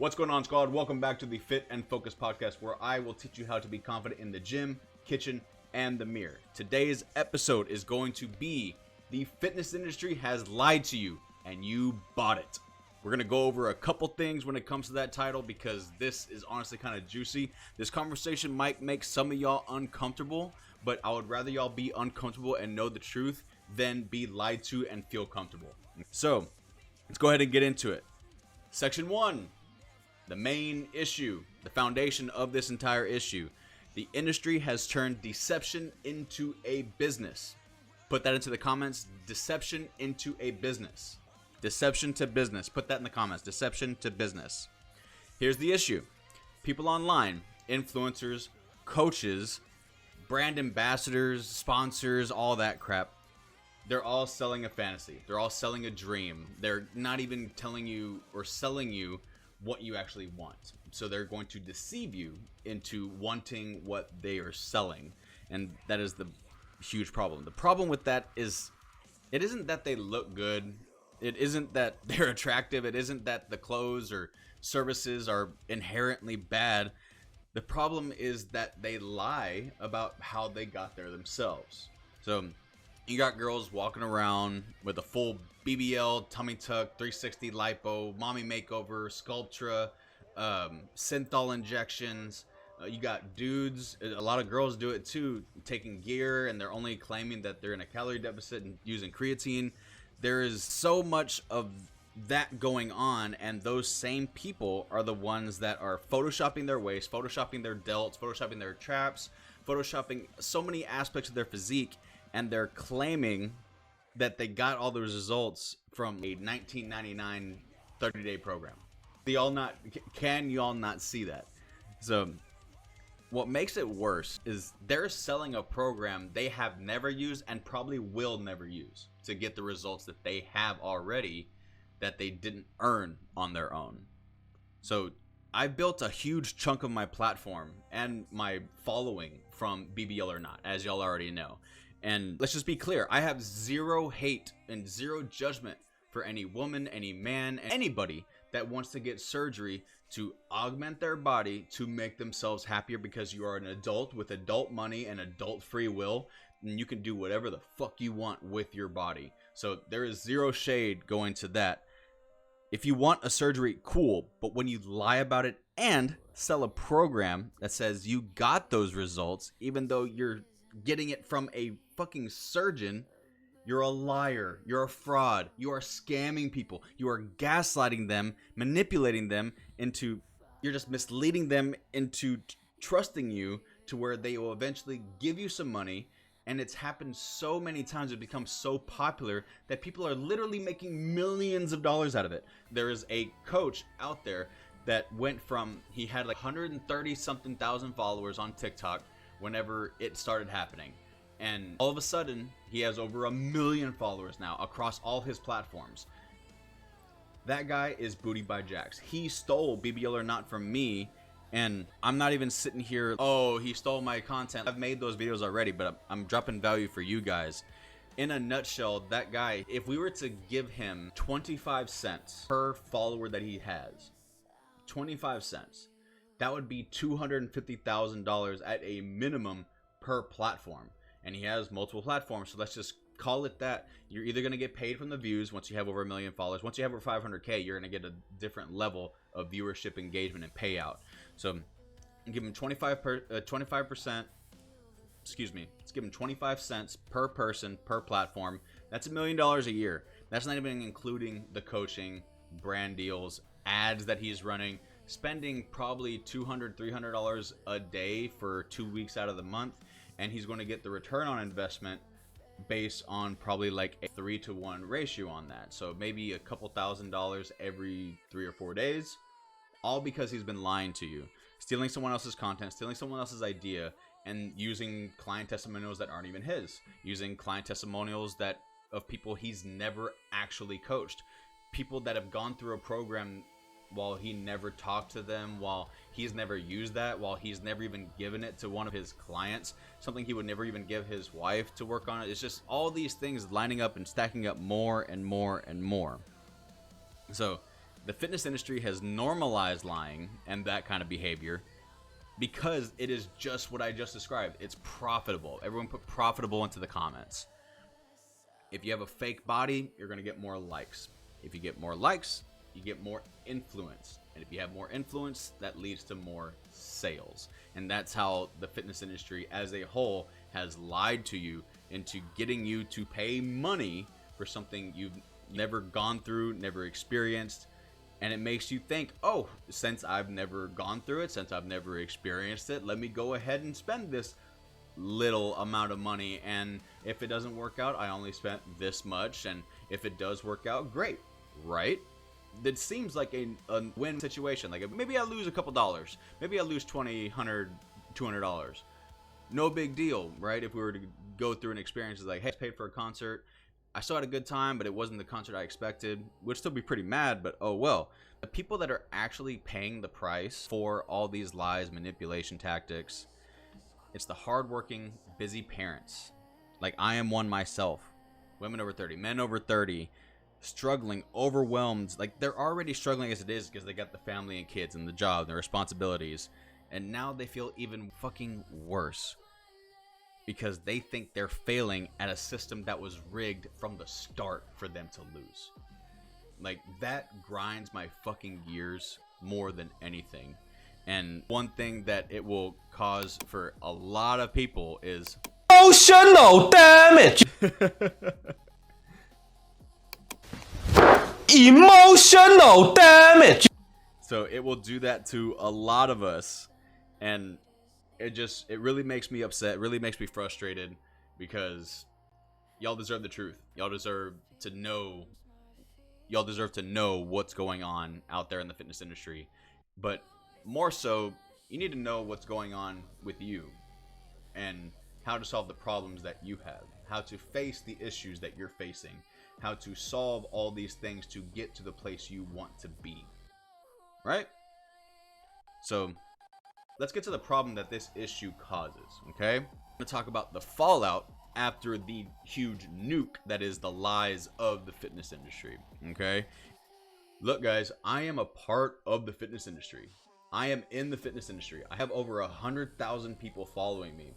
What's going on, squad? Welcome back to the Fit and Focus podcast, where I will teach you how to be confident in the gym, kitchen, and the mirror. Today's episode is going to be the fitness industry has lied to you and you bought it. We're going to go over a couple things when it comes to that title because this is honestly kind of juicy. This conversation might make some of y'all uncomfortable, but I would rather y'all be uncomfortable and know the truth than be lied to and feel comfortable. So let's go ahead and get into it. Section 1. The main issue, the foundation of this entire issue. The industry has turned deception into a business. Put that into the comments. Deception into a business. Deception to business. Put that in the comments. Deception to business. Here's the issue. People online, influencers, coaches, brand ambassadors, sponsors, all that crap. They're all selling a fantasy. They're all selling a dream. They're not even telling you or selling you what you actually want. So they're going to deceive you into wanting what they are selling. And that is the huge problem. The problem with that is it isn't that they look good. It isn't that they're attractive. It isn't that the clothes or services are inherently bad. The problem is that they lie about how they got there themselves. So you got girls walking around with a full BBL, tummy tuck, 360 lipo, mommy makeover, Sculptra, synthol injections. You got dudes, a lot of girls do it too, taking gear, and they're only claiming that they're in a calorie deficit and using creatine. There is so much of that going on, and those same people are the ones that are photoshopping their waist, photoshopping their delts, photoshopping their traps, photoshopping so many aspects of their physique, and they're claiming that they got all those results from a 1999 30-day program. Can you all not see that? So what makes it worse is they're selling a program they have never used and probably will never use to get the results that they have already that they didn't earn on their own. So I built a huge chunk of my platform and my following from BBL or Not, as y'all already know. And let's just be clear, I have zero hate and zero judgment for any woman, any man, anybody that wants to get surgery to augment their body to make themselves happier, because you are an adult with adult money and adult free will, and you can do whatever the fuck you want with your body. So there is zero shade going to that. If you want a surgery, cool, but when you lie about it and sell a program that says you got those results, even though you're getting it from a fucking surgeon, you're a liar, you're a fraud, you are scamming people, you are gaslighting them, manipulating them into, you're just misleading them into trusting you to where they will eventually give you some money. And it's happened so many times, it becomes so popular that people are literally making millions of dollars out of it. There is a coach out there that went from, he had like 130 something thousand followers on TikTok whenever it started happening, and all of a sudden he has over 1 million followers now across all his platforms. That guy is Booty by Jax. He stole BBL or Not from me, and I'm not even sitting here, oh, he stole my content. I've made those videos already, but I'm dropping value for you guys. In a nutshell, that guy, if we were to give him 25 cents per follower that he has, 25 cents, that would be $250,000 at a minimum per platform. And he has multiple platforms, so let's just call it that. You're either going to get paid from the views once you have over 1 million followers. Once you have over 500K, you're going to get a different level of viewership, engagement, and payout. So give him 25%. Excuse me. Let's give him 25 cents per person per platform. That's $1 million a year. That's not even including the coaching, brand deals, ads that he's running. Spending probably $200, $300 a day for 2 weeks out of the month, and he's going to get the return on investment based on probably like a 3-to-1 ratio on that. So maybe a couple $1,000s every 3 or 4 days, all because he's been lying to you, stealing someone else's content, stealing someone else's idea, and using client testimonials that aren't even his, using client testimonials that of people he's never actually coached, people that have gone through a program while he never talked to them, while he's never used that, while he's never even given it to one of his clients, something he would never even give his wife to work on it. It's just all these things lining up and stacking up more and more and more. So The fitness industry has normalized lying and that kind of behavior because it is just what I just described. It's profitable. Everyone put profitable into the comments. If you have a fake body, you're going to get more likes. If you get more likes, you get more influence. And if you have more influence, that leads to more sales. And that's how the fitness industry as a whole has lied to you into getting you to pay money for something you've never gone through, never experienced. And it makes you think, oh, since I've never gone through it, since I've never experienced it, let me go ahead and spend this little amount of money. And if it doesn't work out, I only spent this much. And if it does work out, great, right? That seems like a win situation. Like maybe I lose a couple dollars, maybe I lose $20, $100, $200. No big deal, right? If we were to go through an experience, it's like, hey, I paid for a concert, I still had a good time, but it wasn't the concert I expected. Would still be pretty mad, but oh well. The people that are actually paying the price for all these lies, manipulation tactics, it's the hardworking, busy parents. Like I am one myself. Women over 30, men over 30, struggling, overwhelmed. Like they're already struggling as it is because they got the family and kids and the job and the responsibilities. And now they feel even fucking worse because they think they're failing at a system that was rigged from the start for them to lose. Like that grinds my fucking gears more than anything. And one thing that it will cause for a lot of people is emotional damage. Emotional damage. So it will do that to a lot of us. And it really makes me upset, really makes me frustrated because y'all deserve the truth. Y'all deserve to know what's going on out there in the fitness industry. But more so, you need to know what's going on with you and how to solve the problems that you have, how to face the issues that you're facing, how to solve all these things to get to the place you want to be. Right? So let's get to the problem that this issue causes, okay? I'm gonna talk about the fallout after the huge nuke that is the lies of the fitness industry, okay? Look, guys, I am a part of the fitness industry. I am in the fitness industry. I have over 100,000 people following me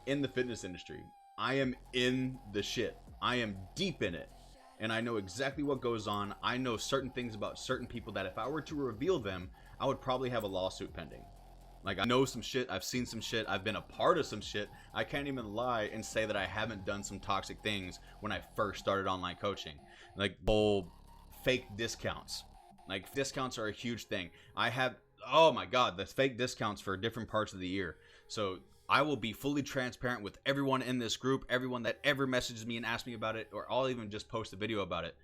in the fitness industry. I am in the shit. I am deep in it. And I know exactly what goes on. I know certain things about certain people that if I were to reveal them, I would probably have a lawsuit pending. Like, I know some shit, I've seen some shit, I've been a part of some shit. I can't even lie and say that I haven't done some toxic things when I first started online coaching. Like, bull fake discounts. Like, discounts are a huge thing. I have, oh my god, the fake discounts for different parts of the year. So I will be fully transparent with everyone in this group, everyone that ever messages me and asks me about it, or I'll even just post a video about it.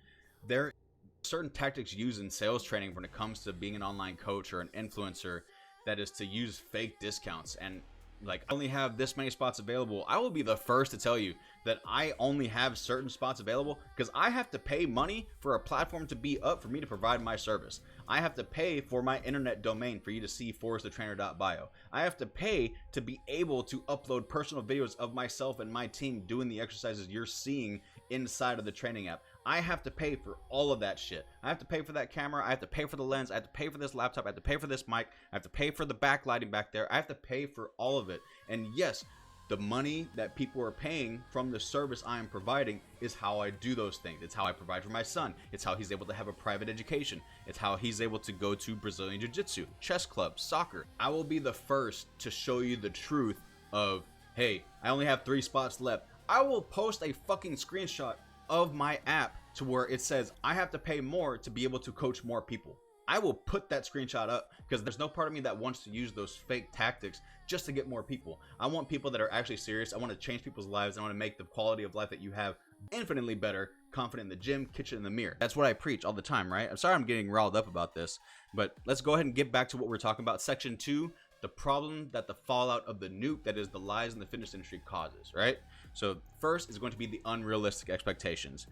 There are certain tactics used in sales training when it comes to being an online coach or an influencer, that is to use fake discounts. And like, I only have this many spots available. I will be the first to tell you that I only have certain spots available because I have to pay money for a platform to be up for me to provide my service. I have to pay for my internet domain for you to see forrestthetrainer.bio. I have to pay to be able to upload personal videos of myself and my team doing the exercises you're seeing inside of the training app. I have to pay for all of that shit. I have to pay for that camera. I have to pay for the lens. I have to pay for this laptop. I have to pay for this mic. I have to pay for the backlighting back there. I have to pay for all of it. And yes, the money that people are paying from the service I am providing is how I do those things. It's how I provide for my son. It's how he's able to have a private education. It's how he's able to go to Brazilian Jiu-Jitsu, chess club, soccer. I will be the first to show you the truth of, hey, I only have 3 spots left. I will post a fucking screenshot of my app to where it says I have to pay more to be able to coach more people. I will put that screenshot up because there's no part of me that wants to use those fake tactics just to get more people. I want people that are actually serious. I want to change people's lives. I want to make the quality of life that you have infinitely better, confident in the gym, kitchen, and the mirror. That's what I preach all the time, right? I'm sorry I'm getting riled up about this, but let's go ahead and get back to what we're talking about. Section 2, the problem that the fallout of the nuke, that is the lies in the fitness industry, causes, right? So first is going to be the unrealistic expectations.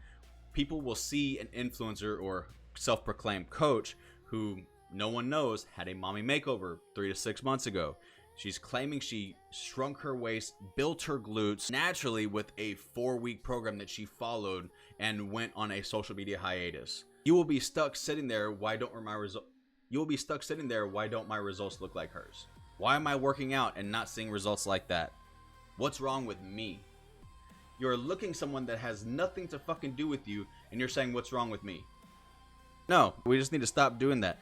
People will see an influencer or self-proclaimed coach who no one knows had a mommy makeover 3 to 6 months ago. She's claiming she shrunk her waist, built her glutes naturally with a 4-week program that she followed and went on a social media hiatus. You will be stuck sitting there. You will be stuck sitting there. Why don't my results look like hers? Why am I working out and not seeing results like that? What's wrong with me? You're looking someone that has nothing to fucking do with you, and you're saying, what's wrong with me? No, we just need to stop doing that.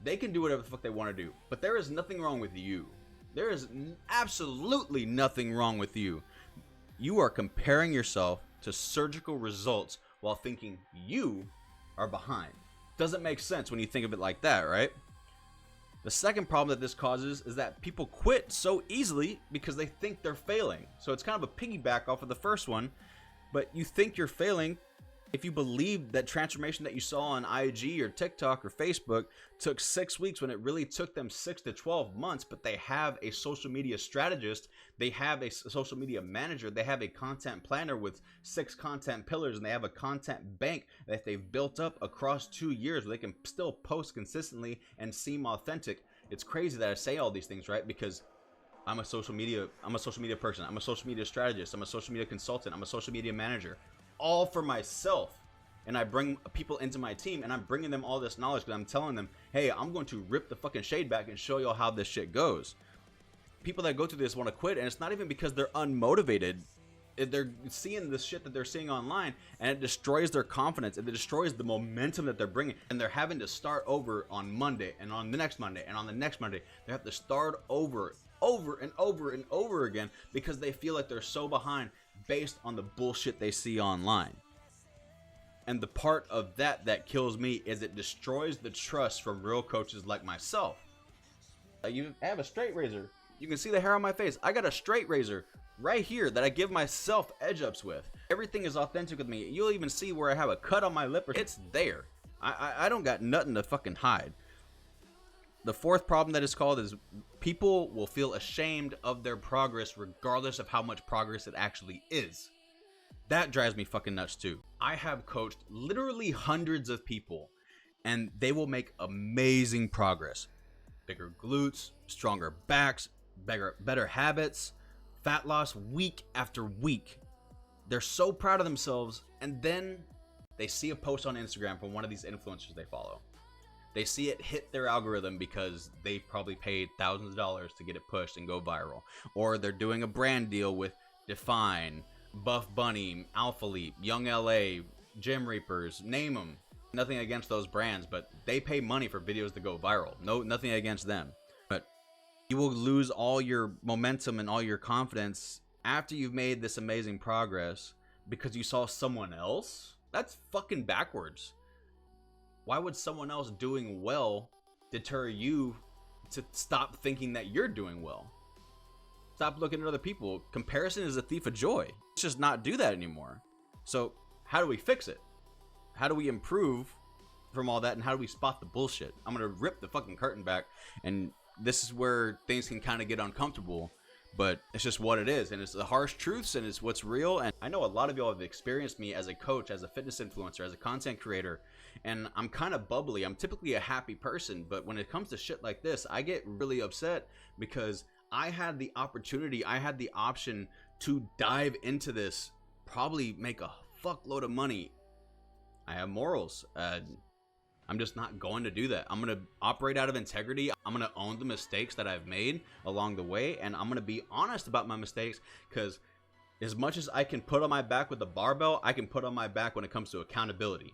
They can do whatever the fuck they want to do, but there is nothing wrong with you. There is absolutely nothing wrong with you. You are comparing yourself to surgical results while thinking you are behind. Doesn't make sense when you think of it like that, right? The second problem that this causes is that people quit so easily because they think they're failing. So it's kind of a piggyback off of the first one, but you think you're failing if you believe that transformation that you saw on IG or TikTok or Facebook took 6 weeks when it really took them 6 to 12 months, but they have a social media strategist, they have a social media manager, they have a content planner with 6 content pillars, and they have a content bank that they've built up across 2 years where they can still post consistently and seem authentic. It's crazy that I say all these things, right? Because I'm a social media person, I'm a social media strategist, I'm a social media consultant, I'm a social media manager. All for myself, and I bring people into my team, and I'm bringing them all this knowledge because I'm telling them, hey, I'm going to rip the fucking shade back and show y'all how this shit goes. People that go through this want to quit, and it's not even because they're unmotivated. They're seeing this shit that they're seeing online, and it destroys their confidence, and it destroys the momentum that they're bringing, and they're having to start over on Monday, and on the next Monday, and on the next Monday. They have to start over and over again because they feel like they're so behind based on the bullshit they see online. And the part of that kills me is it destroys the trust from real coaches like myself. I have a straight razor. You can see the hair on my face. I got a straight razor right here that I give myself edge ups with. Everything is authentic with me. You'll even see where I have a cut on my lip. It's there. I don't got nothing to fucking hide. The fourth problem that is called is people will feel ashamed of their progress regardless of how much progress it actually is. That drives me fucking nuts too. I have coached literally hundreds of people, and they will make amazing progress. Bigger glutes, stronger backs, better habits, fat loss week after week. They're so proud of themselves, and then they see a post on Instagram from one of these influencers they follow. They see it hit their algorithm because they probably paid thousands of dollars to get it pushed and go viral. Or they're doing a brand deal with Define, Buff Bunny, Alpha Leap, Young LA, Gym Reapers, name them. Nothing against those brands, but they pay money for videos to go viral. Nothing against them. But you will lose all your momentum and all your confidence after you've made this amazing progress because you saw someone else. That's fucking backwards. Why would someone else doing well deter you to stop thinking that you're doing well? Stop looking at other people. Comparison is a thief of joy. Let's just not do that anymore. So how do we fix it? How do we improve from all that, and how do we spot the bullshit? I'm gonna rip the fucking curtain back, and this is where things can kind of get uncomfortable, but it's just what it is, and it's the harsh truths, and it's what's real. And I know a lot of y'all have experienced me as a coach, as a fitness influencer, as a content creator, and I'm kind of bubbly. I'm typically a happy person, but when it comes to shit like this, I get really upset because I had the opportunity, I had the option to dive into this, probably make a fuckload of money. I have morals. I'm just not going to do that. I'm going to operate out of integrity. I'm going to own the mistakes that I've made along the way, and I'm going to be honest about my mistakes, because as much as I can put on my back with the barbell, I can put on my back when it comes to accountability.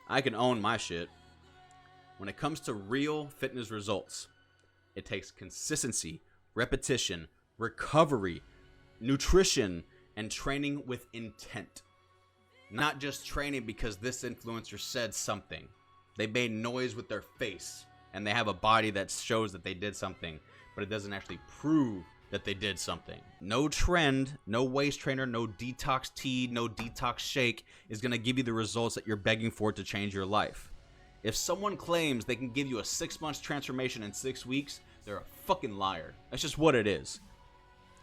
I can own my shit. When it comes to real fitness results, it takes consistency, repetition, recovery, nutrition, and training with intent. Not just training because this influencer said something. They made noise with their face, and they have a body that shows that they did something, but it doesn't actually prove that they did something. No trend, no waist trainer, no detox tea, no detox shake is going to give you the results that you're begging for to change your life. If someone claims they can give you a 6 months transformation in 6 weeks, they're a fucking liar. That's just what it is.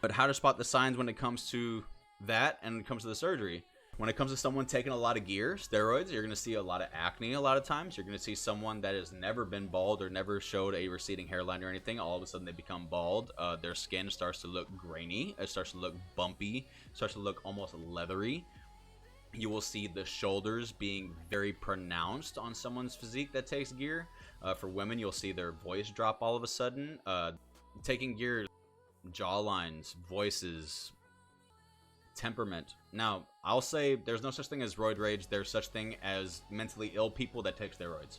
But how to spot the signs when it comes to that and when it comes to the surgery? When it comes to someone taking a lot of gear, steroids, you're going to see a lot of acne a lot of times. You're going to see someone that has never been bald or never showed a receding hairline or anything. All of a sudden they become bald. Their skin starts to look grainy. It starts to look bumpy. It starts to look almost leathery. You will see the shoulders being very pronounced on someone's physique that takes gear. For women, you'll see their voice drop all of a sudden. Taking gear, jawlines, voices, temperament. Now, I'll say there's no such thing as roid rage. There's such thing as mentally ill people that take steroids.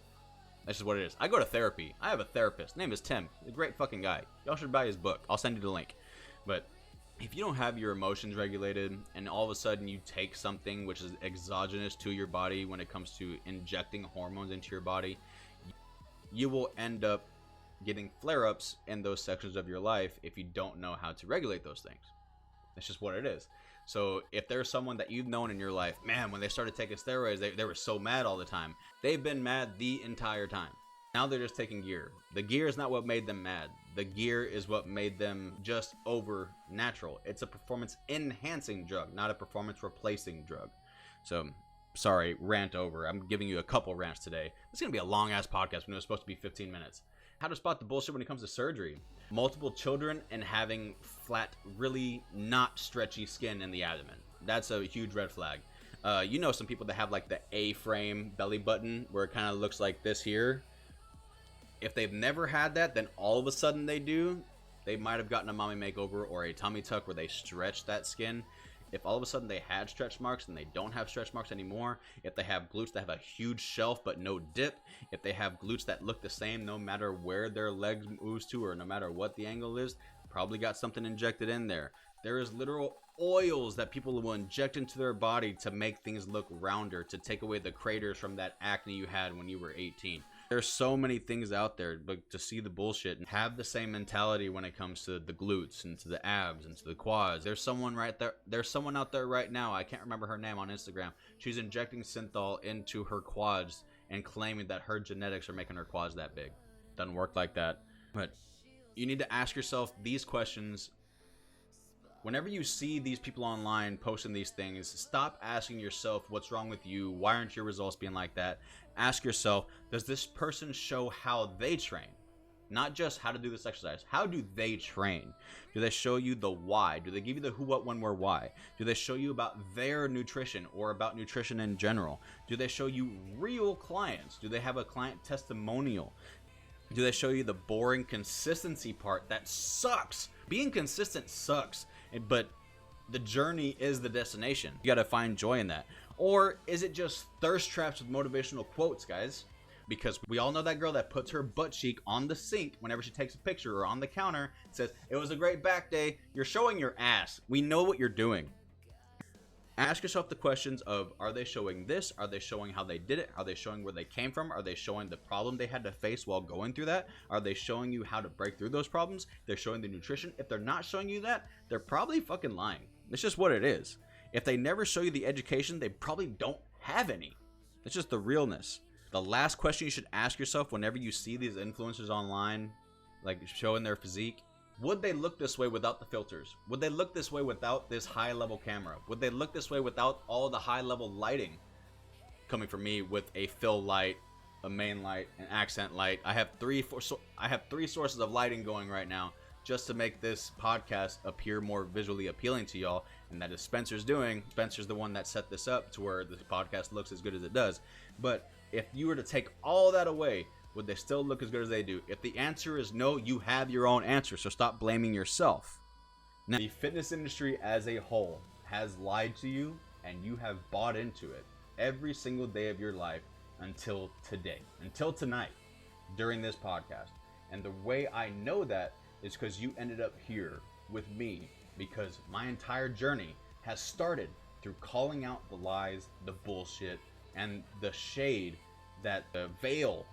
That's just what it is. I go to therapy. I have a therapist. His name is Tim. He's a great fucking guy. Y'all should buy his book. I'll send you the link. But if you don't have your emotions regulated and all of a sudden you take something which is exogenous to your body when it comes to injecting hormones into your body, you will end up getting flare-ups in those sections of your life if you don't know how to regulate those things. That's just what it is. So if there's someone that you've known in your life, man, when they started taking steroids, they were so mad all the time. They've been mad the entire time. Now they're just taking gear. The gear is not what made them mad. The gear is what made them just over natural. It's a performance enhancing drug, not a performance replacing drug. So sorry, rant over. I'm giving you a couple rants today. It's going to be a long ass podcast when it was supposed to be 15 minutes. How to spot the bullshit when it comes to surgery. Multiple children and having flat, really not stretchy skin in the abdomen. That's a huge red flag. You know some people that have like the A-frame belly button where it kind of looks like this here. If they've never had that, then all of a sudden they do. They might have gotten a mommy makeover or a tummy tuck where they stretch that skin. If all of a sudden they had stretch marks and they don't have stretch marks anymore, if they have glutes that have a huge shelf but no dip, if they have glutes that look the same no matter where their legs moves to or no matter what the angle is, probably got something injected in there. There is literal oils that people will inject into their body to make things look rounder, to take away the craters from that acne you had when you were 18. There's so many things out there, but to see the bullshit and have the same mentality when it comes to the glutes and to the abs and to the quads. There's someone right there. There's someone out there right now. I can't remember her name on Instagram. She's injecting synthol into her quads and claiming that her genetics are making her quads that big. Doesn't work like that. But you need to ask yourself these questions. Whenever you see these people online posting these things, stop asking yourself what's wrong with you, why aren't your results being like that? Ask yourself, does this person show how they train? Not just how to do this exercise. How do they train? Do they show you the why? Do they give you the who, what, when, where, why? Do they show you about their nutrition or about nutrition in general? Do they show you real clients? Do they have a client testimonial? Do they show you the boring consistency part that sucks? Being consistent sucks. But the journey is the destination. You gotta find joy in that. Or is it just thirst traps with motivational quotes, guys? Because we all know that girl that puts her butt cheek on the sink whenever she takes a picture or on the counter, says, "It was a great back day." You're showing your ass. We know what you're doing. Ask yourself the questions of, are they showing this? Are they showing how they did it? Are they showing where they came from? Are they showing the problem they had to face while going through that? Are they showing you how to break through those problems? They're showing the nutrition. If they're not showing you that, they're probably fucking lying. It's just what it is. If they never show you the education, they probably don't have any. It's just the realness. The last question you should ask yourself whenever you see these influencers online, like showing their physique, would they look this way without the filters? Would they look this way without this high-level camera? Would they look this way without all the high-level lighting coming from me with a fill light, a main light, an accent light? I have three sources of lighting going right now just to make this podcast appear more visually appealing to y'all, and that is Spencer's doing. Spencer's the one that set this up to where the podcast looks as good as it does. But if you were to take all that away, would they still look as good as they do? If the answer is no, you have your own answer, so stop blaming yourself. Now, the fitness industry as a whole has lied to you, and you have bought into it every single day of your life until today, until tonight, during this podcast. And the way I know that is because you ended up here with me, because my entire journey has started through calling out the lies, the bullshit, and the shade, that the veil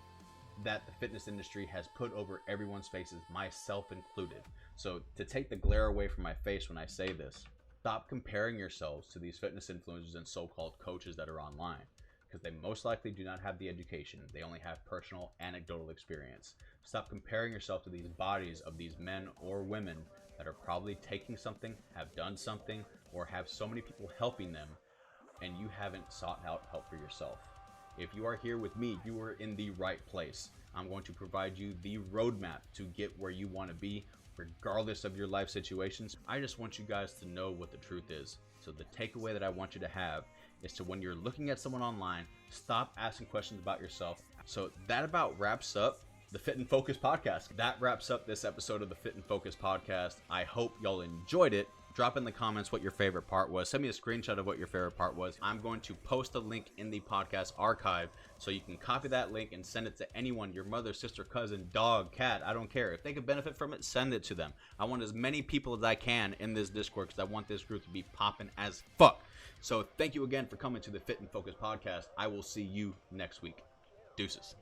that the fitness industry has put over everyone's faces, myself included. So to take the glare away from my face when I say this, stop comparing yourselves to these fitness influencers and so-called coaches that are online, because they most likely do not have the education. They only have personal anecdotal experience. Stop comparing yourself to these bodies of these men or women that are probably taking something, have done something, or have so many people helping them, and you haven't sought out help for yourself. If you are here with me, you are in the right place. I'm going to provide you the roadmap to get where you want to be, regardless of your life situations. I just want you guys to know what the truth is. So the takeaway that I want you to have is to, when you're looking at someone online, stop asking questions about yourself. So that about wraps up the Fit and Focus podcast. That wraps up this episode of the Fit and Focus podcast. I hope y'all enjoyed it. Drop in the comments what your favorite part was. Send me a screenshot of what your favorite part was. I'm going to post a link in the podcast archive so you can copy that link and send it to anyone, your mother, sister, cousin, dog, cat. I don't care. If they could benefit from it, send it to them. I want as many people as I can in this Discord because I want this group to be popping as fuck. So thank you again for coming to the Fit and Focus podcast. I will see you next week. Deuces.